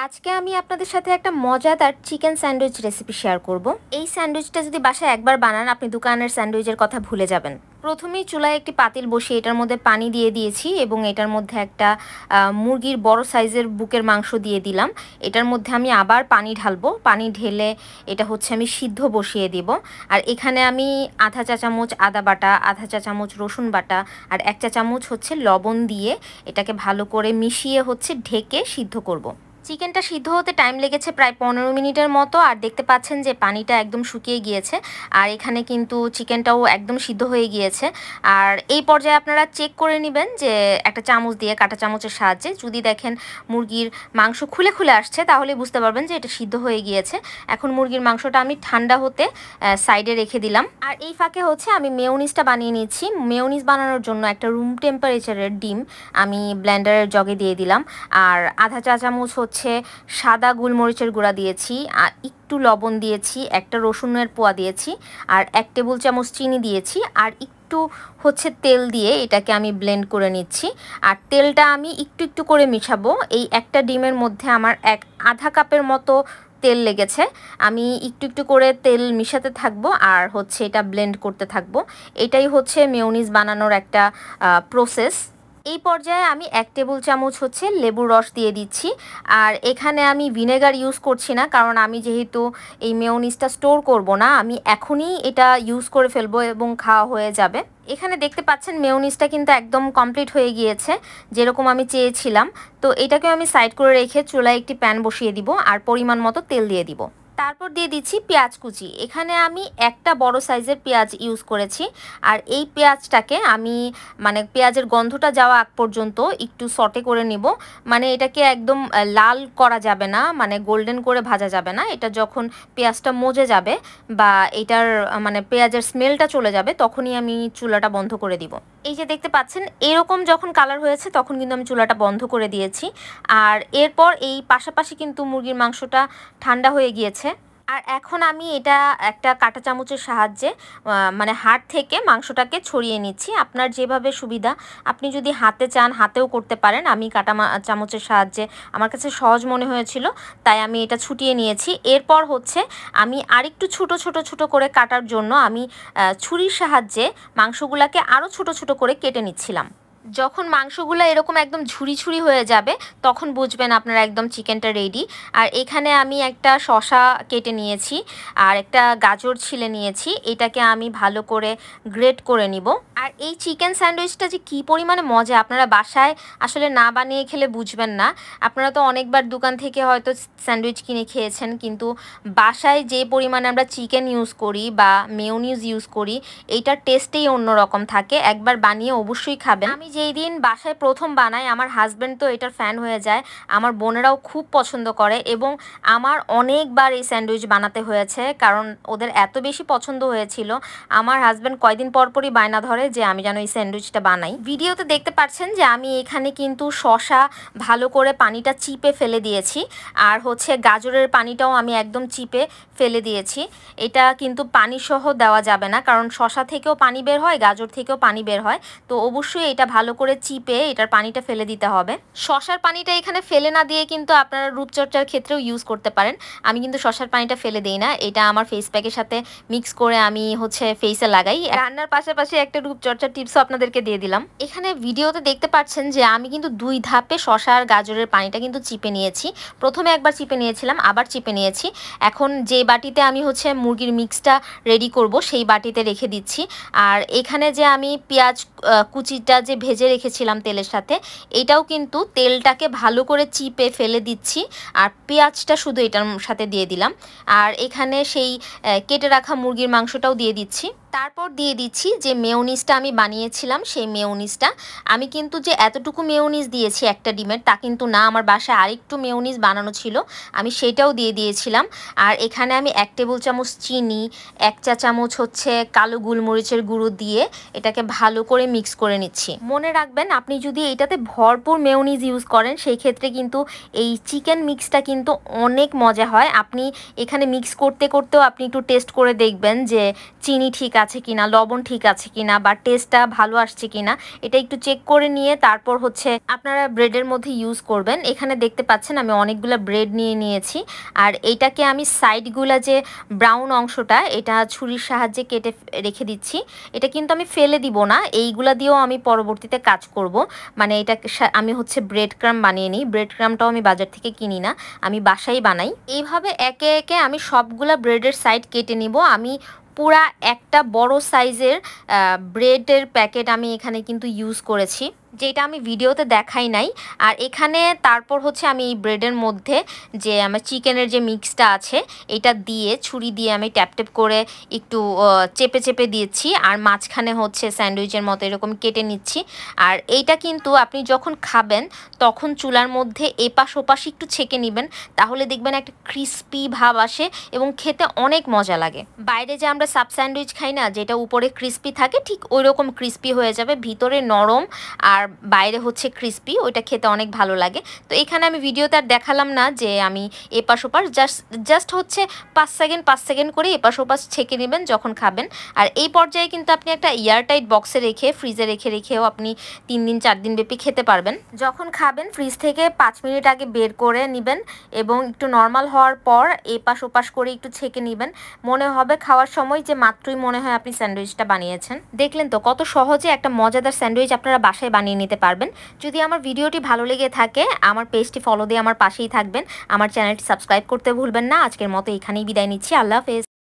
আজকে আমি আপনাদের সাথে একটা মজাদার চিকেন স্যান্ডউইচ রেসিপি শেয়ার করব। এই স্যান্ডউইচটা যদি বাসায় একবার বানান আপনি দোকানের স্যান্ডউইচের কথা ভুলে যাবেন। প্রথমেই চুলায় একটি পাতিল বসিয়ে এটার মধ্যে পানি দিয়ে দিয়েছি এবং এটার মধ্যে একটা মুরগির বড় সাইজের বুকের মাংস দিয়ে দিলাম। এটার মধ্যে আমি আবার পানি ঢালবো। পানি ঢেলে এটা হচ্ছে আমি সিদ্ধ বসিয়ে দিব। আর এখানে আমি আধা চা চামচ আদা বাটা, আধা চা চামচ রসুন বাটা আর 1 চা চামচ হচ্ছে লবণ দিয়ে এটাকে ভালো করে মিশিয়ে হচ্ছে ঢেকে সিদ্ধ করব। চিকেনটা সিদ্ধ হতে টাইম লেগেছে প্রায় 15 মিনিটের মতো। আর দেখতে পাচ্ছেন যে পানিটা একদম শুকিয়ে গিয়েছে আর এখানে কিন্তু চিকেনটাও একদম সিদ্ধ হয়ে গিয়েছে। আর এই পর্যায়ে আপনারা চেক করে নেবেন যে একটা চামচ দিয়ে, কাঁটা চামচের সাহায্যে যদি দেখেন মুরগির মাংস খুলে খুলে আসছে তাহলে বুঝতে পারবেন যে এটা সিদ্ধ হয়ে গিয়েছে। এখন মুরগির মাংসটা আমি ঠান্ডা হতে সাইডে রেখে দিলাম। আর এই ফাঁকে হচ্ছে আমি মেয়োনিজটা বানিয়ে নিচ্ছি। মেয়োনিজ বানানোর জন্য একটা রুম টেম্পারেচারের ডিম আমি ব্লেন্ডারের জগে দিয়ে দিলাম। আর আধা চা চামচ হচ্ছে সাদা গোলমরিচের গুঁড়া দিয়েছি, আর একটু লবণ দিয়েছি, একটা রসুনের পোয়া দিয়েছি আর 1 টেবিল চামচ চিনি দিয়েছি আর একটু হচ্ছে তেল দিয়ে এটাকে আমি ব্লেন্ড করে নিচ্ছি। আর তেলটা আমি একটু একটু করে মিশাবো। এই একটা ডিমের মধ্যে আমার আধা কাপের মতো তেল লেগেছে। আমি একটু একটু করে তেল মিশাতে থাকবো আর হচ্ছে এটা ব্লেন্ড করতে থাকবো। এটাই হচ্ছে মেয়োনিজ বানানোর একটা প্রসেস। এই পর্যায়ে আমি 1 টেবিল চামচ হচ্ছে লেবুর রস দিয়ে দিচ্ছি। আর এখানে আমি ভিনেগার ইউজ করছি না, কারণ আমি যেহেতু এই মেয়োনিজটা স্টোর করব না, আমি এখনই এটা ইউজ করে ফেলবো এবং খাওয়া হয়ে যাবে। এখানে দেখতে পাচ্ছেন মেয়োনিজটা কিন্তু একদম কমপ্লিট হয়ে গিয়েছে যেরকম আমি চেয়েছিলাম। তো এটাকে আমি সাইড করে রেখে চুলায় একটি প্যান বসিয়ে দিব আর পরিমাণ মতো তেল দিয়ে দিব। তারপর দিয়ে দিচ্ছি পেঁয়াজ কুচি। এখানে আমি একটা বড় সাইজের পেঁয়াজ ইউজ করেছি। আর এই পেঁয়াজটাকে আমি পেঁয়াজের গন্ধটা যাওয়া আগ পর্যন্ত একটু সটে করে নিব। এটাকে একদম লাল করা যাবে না, গোল্ডেন করে ভাজা যাবে না। এটা যখন পেঁয়াজটা মজে যাবে বা এটার পেঁয়াজের স্মেলটা চলে যাবে তখনই আমি চুলাটা বন্ধ করে দিব। এই যে দেখতে পাচ্ছেন এরকম যখন কালার হয়েছে তখন কিন্তু আমি চুলাটা বন্ধ করে দিয়েছি। আর এরপর এই পাশাপাশি কিন্তু মুরগির মাংসটা ঠান্ডা হয়ে গিয়েছে। আর এখন আমি এটা একটা কাঁটা চামচের সাহায্যে হাড় থেকে মাংসটাকে ছড়িয়ে নিচ্ছি। আপনার যেভাবে সুবিধা, আপনি যদি হাতে চান হাতেও করতে পারেন। আমি কাঁটা চামচের সাহায্যে আমার কাছে সহজ মনে হয়েছিল তাই আমি এটা ছুটিয়ে নিয়েছি। এরপর হচ্ছে আমি আরেকটু ছোট ছোট ছোট করে কাটার জন্য আমি ছুরির সাহায্যে মাংসগুলোকে আরও ছোট ছোট করে কেটে নিচ্ছিলাম। যখন মাংসগুলো এরকম একদম ঝুরি ঝুরি হয়ে যাবে তখন বুঝবেন আপনারা একদম চিকেনটা রেডি। আর এখানে আমি একটা শসা কেটে নিয়েছি আর একটা গাজর ছিলে নিয়েছি। এটাকে আমি ভালো করে গ্রেট করে নিব। আর এই চিকেন স্যান্ডউইচটা যে কী পরিমাণে মজা আপনারা বাসায় আসলে না বানিয়ে খেলে বুঝবেন না। আপনারা তো অনেকবার দোকান থেকে হয়তো স্যান্ডউইচ কিনে খেয়েছেন, কিন্তু বাসায় যে পরিমাণে আমরা চিকেন ইউজ করি বা মেয়োনিজ ইউজ করি এইটার টেস্টেই অন্যরকম থাকে। একবার বানিয়ে অবশ্যই খাবেন। আমি যেই দিন বাসায় প্রথম বানাই আমার হাজব্যান্ড তো এটার ফ্যান হয়ে যায়, আমার বোনেরাও খুব পছন্দ করে এবং আমার অনেকবার এই স্যান্ডউইচ বানাতে হয়েছে কারণ ওদের এত বেশি পছন্দ হয়েছিল। আমার হাজব্যান্ড কয়দিন পর পরই বায়না ধরে যে আমি যেন এই স্যান্ডউইচটা বানাই। ভিডিওতে দেখতে পাচ্ছেন যে আমি এখানে কিন্তু শসা ভালো করে পানিটা চিপে ফেলে দিয়েছি আর হচ্ছে গাজরের পানিটাও আমি একদম চিপে ফেলে দিয়েছি। এটা কিন্তু পানি সহ দেওয়া যাবে না, কারণ শসা থেকেও পানি বের হয়, গাজর থেকেও পানি বের হয়। তো অবশ্যই এটা ভালো করে চিপে এটার পানিটা ফেলে দিতে হবে। শসার পানিটা এখানে ফেলে না দিয়ে কিন্তু আপনারা রূপচর্চার ক্ষেত্রেও ইউজ করতে পারেন। আমি কিন্তু শসার পানিটা ফেলে দিই না, এটা আমার ফেস প্যাকের সাথে মিক্স করে আমি হচ্ছে ফেসে লাগাই। রান্নার পাশাপাশি একটা রূপচর্চার টিপসও আপনাদেরকে দিয়ে দিলাম। এখানে ভিডিওতে দেখতে পাচ্ছেন যে আমি কিন্তু 2 ধাপে শসা আর গাজরের পানিটা কিন্তু চিপে নিয়েছি। প্রথমে একবার চিপে নিয়েছিলাম, আবার চিপে নিয়েছি। এখন যে বাটিতে আমি হচ্ছে মুরগির মিক্সটা রেডি করব সেই বাটিতে রেখে দিচ্ছি। আর এখানে যে আমি পেঁয়াজ কুচিটা যে ভেজে রেখেছিলাম তেলের সাথে, এটাও কিন্তু তেলটাকে ভালো করে চিপে ফেলে দিচ্ছি আর পেঁয়াজটা শুধু এটার সাথে দিয়ে দিলাম। আর এখানে সেই কেটে রাখা মুরগির মাংসটাও দিয়ে দিচ্ছি। তারপর দিয়ে দিচ্ছি যে মেয়োনিজটা আমি বানিয়েছিলাম সেই মেয়োনিজটা। আমি কিন্তু যে এতটুকু মেয়োনিজ দিয়েছি একটা ডিমের তা কিন্তু না, আমার বাসায় আরেকটু মেয়োনিজ বানানো ছিল, আমি সেটাও দিয়ে দিয়েছিলাম। আর এখানে আমি 1 টেবিল চামচ চিনি, 1 চা চামচ হচ্ছে কালো গোলমরিচের গুঁড়ো দিয়ে এটাকে ভালো করে মিক্স করে নিচ্ছি। মনে রাখবেন আপনি যদি এটাতে ভরপুর মেয়োনিজ ইউজ করেন সেই ক্ষেত্রে কিন্তু এই চিকেন মিক্সটা কিন্তু অনেক মজা হয়। আপনি এখানে মিক্স করতে করতেও আপনি একটু টেস্ট করে দেখবেন যে চিনি ঠিক আছে কিনা, লবণ ঠিক আছে কিনা বা টেস্টটা ভালো আসছে কিনা এটা একটু চেক করে নিয়ে তারপর হচ্ছে আপনারা ব্রেডের মধ্যে ইউজ করবেন। এখানে দেখতে পাচ্ছেন আমি অনেকগুলো ব্রেড নিয়েছি আর এইটাকে আমি সাইডগুলা যে ব্রাউন অংশটা এটা ছুরির সাহায্যে কেটে রেখে দিচ্ছি। এটা কিন্তু আমি ফেলে দিব না, এইগুলা দিয়েও আমি পরবর্তীতে কাজ করব। মানে এটা আমি হচ্ছে ব্রেড ক্রাম্ব বানিয়ে নিই, ব্রেড ক্রাম্বটাও আমি বাজার থেকে কিনি না, আমি বাসায় বানাই। এইভাবে একে একে আমি সবগুলা ব্রেডের সাইড কেটে নিব। আমি পুরা একটা বড় সাইজের ব্রেডের প্যাকেট আমি এখানে কিন্তু ইউজ করেছি, যেটা আমি ভিডিওতে দেখাই নাই। আর এখানে তারপর হচ্ছে আমি এই ব্রেডের মধ্যে যে আমার চিকেনের যে মিক্সটা আছে এটা দিয়ে ছুরি দিয়ে আমি ট্যাপ ট্যাপ করে একটু চেপে চেপে দিয়েছি আর মাঝখানে হচ্ছে স্যান্ডউইচের মতো এরকম কেটে নিচ্ছি। আর এইটা কিন্তু আপনি যখন খাবেন তখন চুলার মধ্যে এপাশ ওপাশ একটু ছেঁকে নেবেন, তাহলে দেখবেন একটা ক্রিস্পি ভাব আসে এবং খেতে অনেক মজা লাগে। বাইরে যে আমরা সাব স্যান্ডউইচ খাই না, যেটা উপরে ক্রিস্পি থাকে, ঠিক ওই রকম ক্রিস্পি হয়ে যাবে, ভিতরে নরম আর বাইরে হচ্ছে ক্রিস্পি, ওইটা খেতে অনেক ভালো লাগে। তো এখানে আমি ভিডিওতে আর দেখালাম না যে আমি এপাশ ওপাশ জাস্ট হচ্ছে 5 সেকেন্ড করে এপাশ ওপাশ ছেঁকে নেবেন যখন খাবেন। আর এই পর্যায়ে কিন্তু আপনি একটা এয়ারটাইট বক্সে রেখে ফ্রিজে রেখেও আপনি 3 দিন 4 দিন ব্যাপী খেতে পারবেন। যখন খাবেন ফ্রিজ থেকে 5 মিনিট আগে বের করে নেবেন এবং একটু নর্মাল হওয়ার পর এপাশ ওপাশ করে একটু ছেঁকে নেবেন। মনে হবে খাওয়ার সময় যে মাত্রই মনে হয় আপনি স্যান্ডউইচটা বানিয়েছেন। দেখলেন তো কত সহজে একটা মজাদার স্যান্ডউইচ আপনারা বাসায় বানিয়ে নিতে পারবেন। যদি আমার ভিডিওটি ভালো লেগে থাকে আমার পেজটি ফলো দিয়ে আমার পাশেই থাকবেন, আমার চ্যানেলটি সাবস্ক্রাইব করতে ভুলবেন না। আজকের মতো এখানেই বিদায় নিচ্ছি, আল্লাহ হাফেজ।